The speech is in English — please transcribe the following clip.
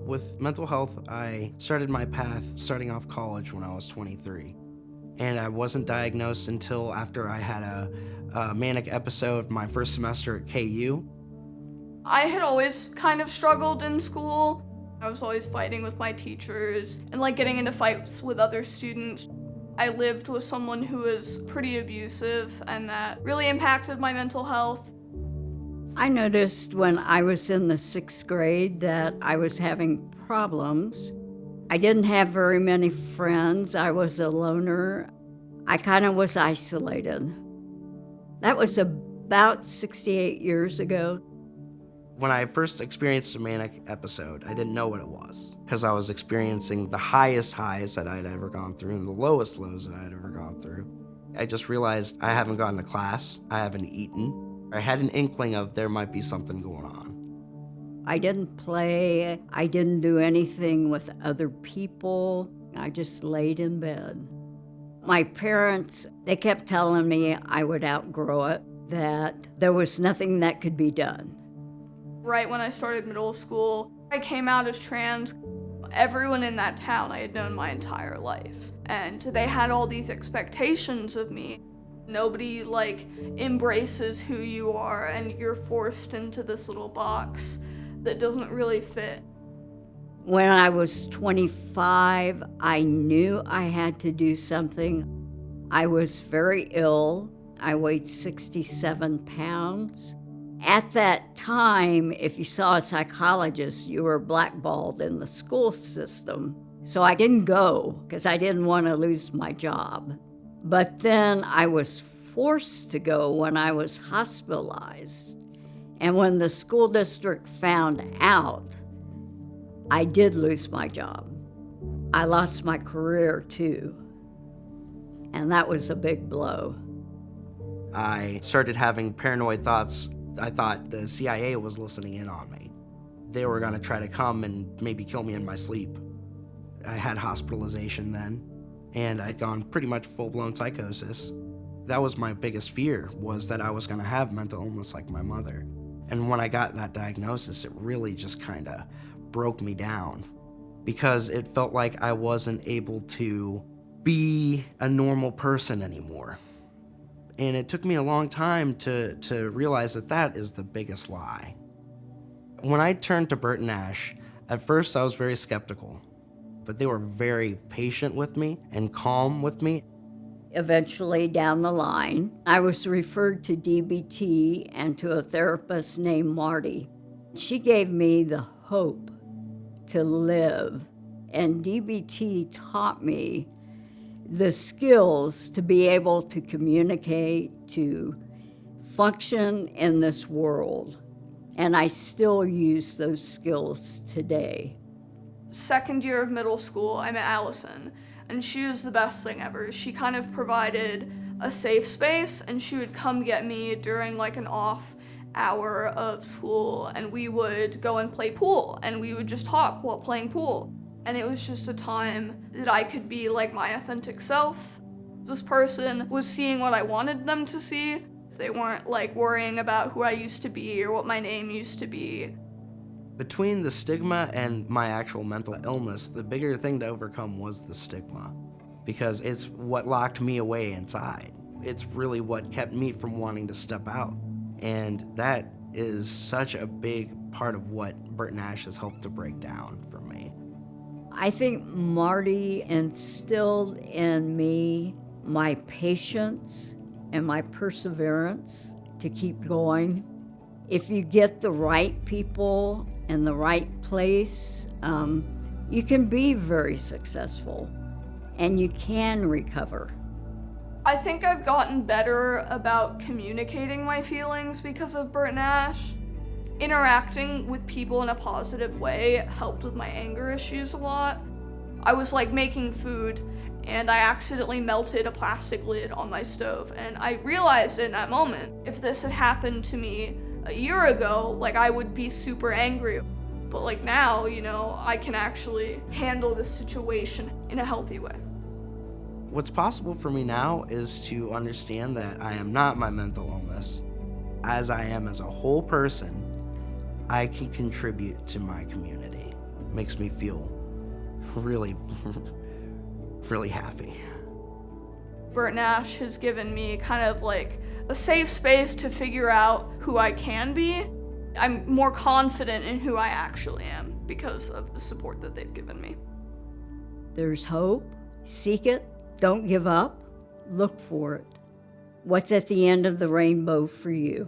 With mental health, I started my path starting off college when I was 23. And I wasn't diagnosed until after I had a manic episode my first semester at KU. I had always kind of struggled in school. I was always fighting with my teachers and like getting into fights with other students. I lived with someone who was pretty abusive, and that really impacted my mental health. I noticed when I was in the 6th grade that I was having problems. I didn't have very many friends. I was a loner. I kind of was isolated. That was about 68 years ago. When I first experienced a manic episode, I didn't know what it was because I was experiencing the highest highs that I'd ever gone through and the lowest lows that I'd ever gone through. I just realized I haven't gone to class, I haven't eaten. I had an inkling of there might be something going on. I didn't play. I didn't do anything with other people. I just laid in bed. My parents, they kept telling me I would outgrow it, that there was nothing that could be done. Right when I started middle school, I came out as trans. Everyone in that town I had known my entire life, and they had all these expectations of me. Nobody embraces who you are, and you're forced into this little box that doesn't really fit. When I was 25, I knew I had to do something. I was very ill. I weighed 67 pounds. At that time, if you saw a psychologist, you were blackballed in the school system. So I didn't go because I didn't want to lose my job. But then I was forced to go when I was hospitalized. And when the school district found out, I did lose my job. I lost my career too. And that was a big blow. I started having paranoid thoughts. I thought the CIA was listening in on me. They were gonna try to come and maybe kill me in my sleep. I had hospitalization then, and I'd gone pretty much full-blown psychosis. That was my biggest fear, was that I was gonna have mental illness like my mother. And when I got that diagnosis, it really just kinda broke me down because it felt like I wasn't able to be a normal person anymore. And it took me a long time to realize that that is the biggest lie. When I turned to Bert Nash, at first I was very skeptical, but they were very patient with me and calm with me. Eventually, down the line, I was referred to DBT and to a therapist named Marty. She gave me the hope to live, and DBT taught me the skills to be able to communicate, to function in this world. And I still use those skills today. Second year of middle school, I met Allison, and she was the best thing ever. She kind of provided a safe space, and she would come get me during an off hour of school, and we would go and play pool, and we would just talk while playing pool. And it was just a time that I could be my authentic self. This person was seeing what I wanted them to see. They weren't worrying about who I used to be or what my name used to be. Between the stigma and my actual mental illness, the bigger thing to overcome was the stigma, because it's what locked me away inside. It's really what kept me from wanting to step out. And that is such a big part of what Bert Nash has helped to break down for me. I think Marty instilled in me my patience and my perseverance to keep going. If you get the right people in the right place, you can be very successful and you can recover. I think I've gotten better about communicating my feelings because of Bert Nash. Interacting with people in a positive way helped with my anger issues a lot. I was making food, and I accidentally melted a plastic lid on my stove, and I realized in that moment, if this had happened to me a year ago, I would be super angry. But now, I can actually handle this situation in a healthy way. What's possible for me now is to understand that I am not my mental illness, as I am as a whole person, I can contribute to my community. Makes me feel really, really happy. Bert Nash has given me kind of like a safe space to figure out who I can be. I'm more confident in who I actually am because of the support that they've given me. There's hope. Seek it. Don't give up. Look for it. What's at the end of the rainbow for you?